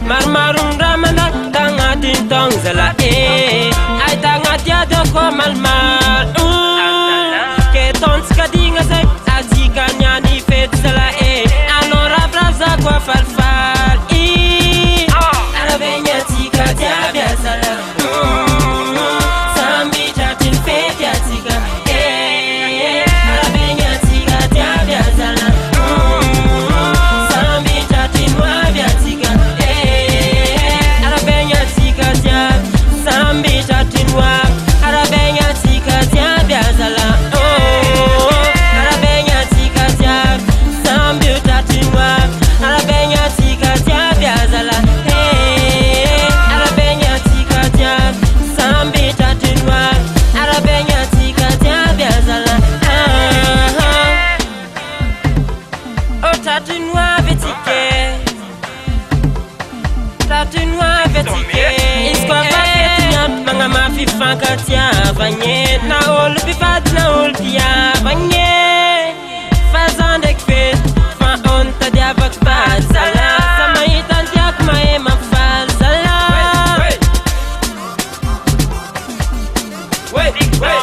Marmarung ramana tanga tintong zala ay tanga tiada ko malmal keton skadinga say azika nyani fet zala anora braza ko falfal arabenya tika tiada zala sambi chatin fet ya tika arabenya tika tiada zala sambi chatin wa ya tika sambi chatinwa arabenya tika tiada zala arabenya tika tiada sambi chatinwa arabenya tika tiada zala arabenya tika tiada sambi chatinwa arabenya tika tiada zala oh chatinwa betike chatinwa betike iskwa mga mafifanka tiavanye na olo bifad na olo tiavanye fazandek fet fa onta diavak fazala samaitan tiak maema fazala wait